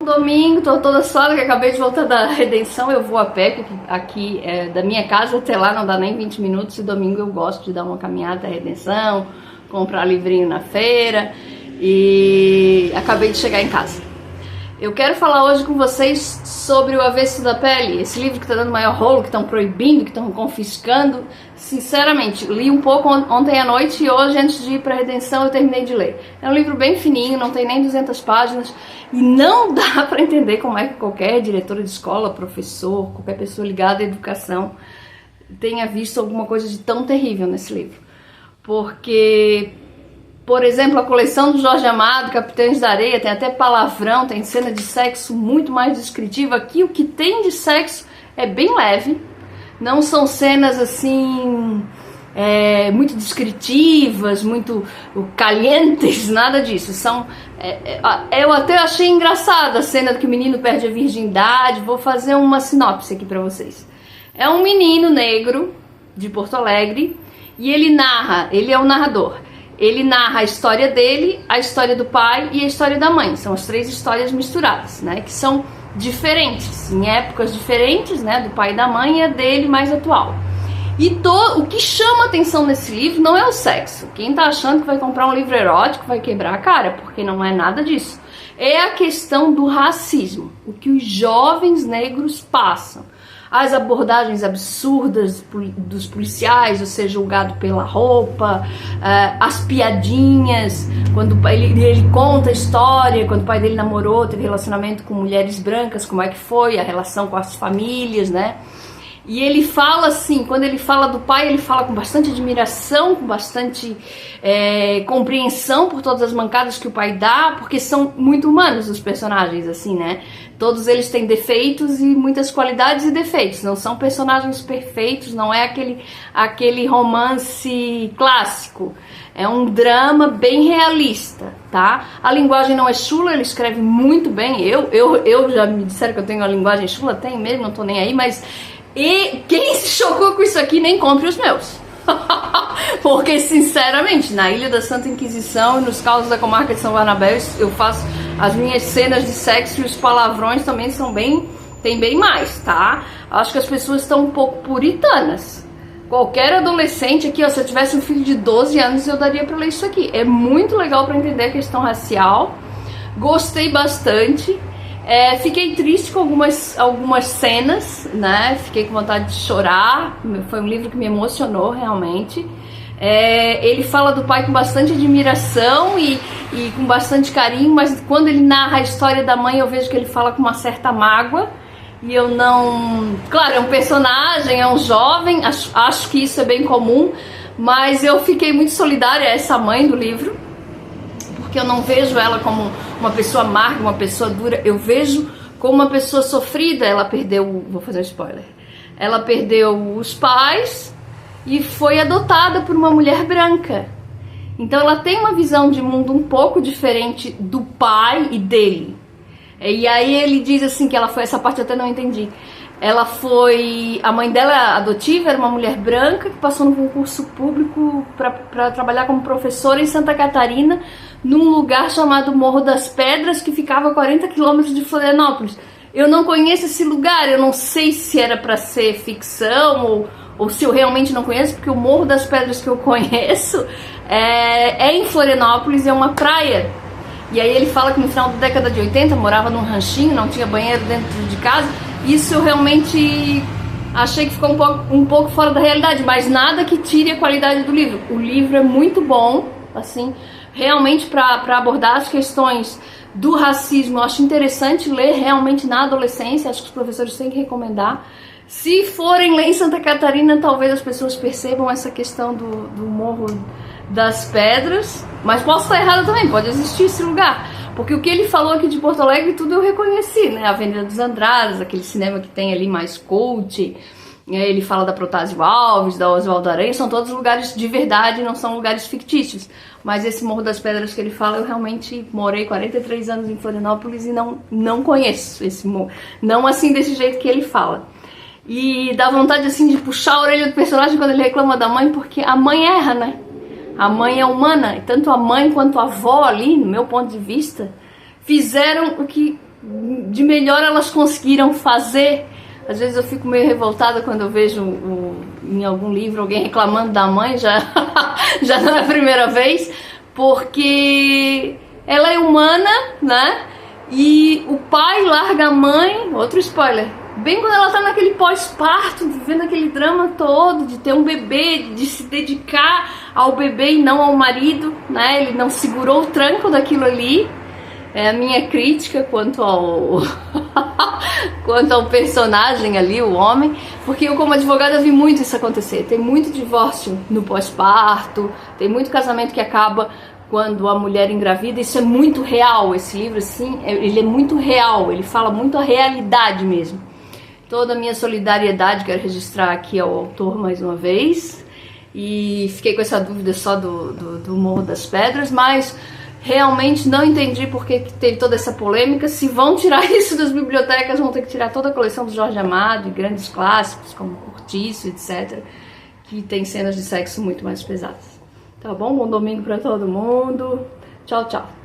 Domingo, tô toda suada, que acabei de voltar da Redenção. Eu vou a pé, que aqui da minha casa até lá não dá nem 20 minutos. E domingo eu gosto de dar uma caminhada à Redenção, comprar livrinho na feira. E acabei de chegar em casa. Eu quero falar hoje com vocês sobre O Avesso da Pele, esse livro que tá dando maior rolo, que estão proibindo, que estão confiscando. Sinceramente, li um pouco ontem à noite e hoje, antes de ir para a Redenção, eu terminei de ler. É um livro bem fininho, não tem nem 200 páginas e não dá para entender como é que qualquer diretora de escola, professor, qualquer pessoa ligada à educação tenha visto alguma coisa de tão terrível nesse livro. Porque, por exemplo, a coleção do Jorge Amado, Capitães da Areia, tem até palavrão, tem cena de sexo muito mais descritiva. Aqui o que tem de sexo é bem leve, não são cenas assim muito descritivas, muito calientes, nada disso. Eu até achei engraçada a cena que o menino perde a virgindade. Vou fazer uma sinopse aqui pra vocês. É um menino negro de Porto Alegre e ele é o narrador. Ele narra a história dele, a história do pai e a história da mãe. São as três histórias misturadas, né? Que são diferentes, em épocas diferentes, né? Do pai e da mãe e a dele mais atual. E o que chama atenção nesse livro não é o sexo. Quem tá achando que vai comprar um livro erótico vai quebrar a cara, porque não é nada disso. É a questão do racismo, o que os jovens negros passam. As abordagens absurdas dos policiais, ou ser julgado pela roupa, as piadinhas, quando ele conta a história, quando o pai dele namorou, teve relacionamento com mulheres brancas, como é que foi, a relação com as famílias, né? E ele fala assim, quando ele fala do pai, ele fala com bastante admiração, com bastante compreensão por todas as mancadas que o pai dá, porque são muito humanos os personagens, assim, né? Todos eles têm defeitos e muitas qualidades e defeitos, não são personagens perfeitos, não é aquele romance clássico. É um drama bem realista, tá? A linguagem não é chula, ele escreve muito bem. Eu já me disseram que eu tenho uma linguagem chula, tenho mesmo, não tô nem aí, mas... E quem se chocou com isso aqui nem compre os meus. Porque, sinceramente, na Ilha da Santa Inquisição e nos causos da comarca de São Barnabé, eu faço as minhas cenas de sexo e os palavrões também tem bem mais, tá? Acho que as pessoas estão um pouco puritanas. Qualquer adolescente aqui, ó, se eu tivesse um filho de 12 anos, eu daria pra ler isso aqui. É muito legal pra entender a questão racial. Gostei bastante. Fiquei triste com algumas cenas, né? Fiquei com vontade de chorar. Foi um livro que me emocionou realmente. Ele fala do pai com bastante admiração e com bastante carinho, mas quando ele narra a história da mãe, eu vejo que ele fala com uma certa mágoa. E eu não... Claro, é um personagem, é um jovem, acho que isso é bem comum, mas eu fiquei muito solidária a essa mãe do livro, porque eu não vejo ela como uma pessoa amarga, uma pessoa dura, eu vejo como uma pessoa sofrida. Ela perdeu, vou fazer um spoiler, ela perdeu os pais e foi adotada por uma mulher branca. Então ela tem uma visão de mundo um pouco diferente do pai e dele. E aí ele diz assim que ela foi, essa parte eu até não entendi. Ela foi, a mãe dela adotiva era uma mulher branca que passou no concurso público para trabalhar como professora em Santa Catarina, num lugar chamado Morro das Pedras, que ficava a 40 quilômetros de Florianópolis. Eu não conheço esse lugar, eu não sei se era para ser ficção ou se eu realmente não conheço, porque o Morro das Pedras que eu conheço é em Florianópolis, é uma praia. E aí ele fala que no final da década de 80 morava num ranchinho, não tinha banheiro dentro de casa. Isso eu realmente achei que ficou um pouco fora da realidade, mas nada que tire a qualidade do livro. O livro é muito bom, assim, realmente para abordar as questões do racismo. Eu acho interessante ler realmente na adolescência, acho que os professores têm que recomendar. Se forem ler em Santa Catarina, talvez as pessoas percebam essa questão do Morro das Pedras, mas posso estar errada também, pode existir esse lugar, porque o que ele falou aqui de Porto Alegre tudo eu reconheci, né? A Avenida dos Andradas, aquele cinema que tem ali mais cult, ele fala da Protásio Alves, da Oswaldo Aranha, são todos lugares de verdade, não são lugares fictícios, mas esse Morro das Pedras que ele fala, eu realmente morei 43 anos em Florianópolis e não conheço esse morro, não assim desse jeito que ele fala. E dá vontade assim de puxar a orelha do personagem quando ele reclama da mãe, porque a mãe erra, né? A mãe é humana, e tanto a mãe quanto a avó ali, no meu ponto de vista, fizeram o que de melhor elas conseguiram fazer. Às vezes eu fico meio revoltada quando eu vejo em algum livro alguém reclamando da mãe, já não é a primeira vez, porque ela é humana, né? E o pai larga a mãe, outro spoiler, bem quando ela tá naquele pós-parto, vivendo aquele drama todo, de ter um bebê, de se dedicar ao bebê e não ao marido, né? Ele não segurou o tranco daquilo ali. É a minha crítica quanto ao personagem ali, o homem, porque eu como advogada vi muito isso acontecer. Tem muito divórcio no pós-parto, tem muito casamento que acaba quando a mulher engravida. Isso é muito real, esse livro, assim, ele é muito real, ele fala muito a realidade mesmo. Toda a minha solidariedade, quero registrar aqui ao autor mais uma vez, e fiquei com essa dúvida só do Morro das Pedras, mas realmente não entendi porque que teve toda essa polêmica. Se vão tirar isso das bibliotecas, vão ter que tirar toda a coleção do Jorge Amado, e grandes clássicos como Cortiço, etc., que tem cenas de sexo muito mais pesadas. Tá bom? Bom domingo pra todo mundo. Tchau, tchau.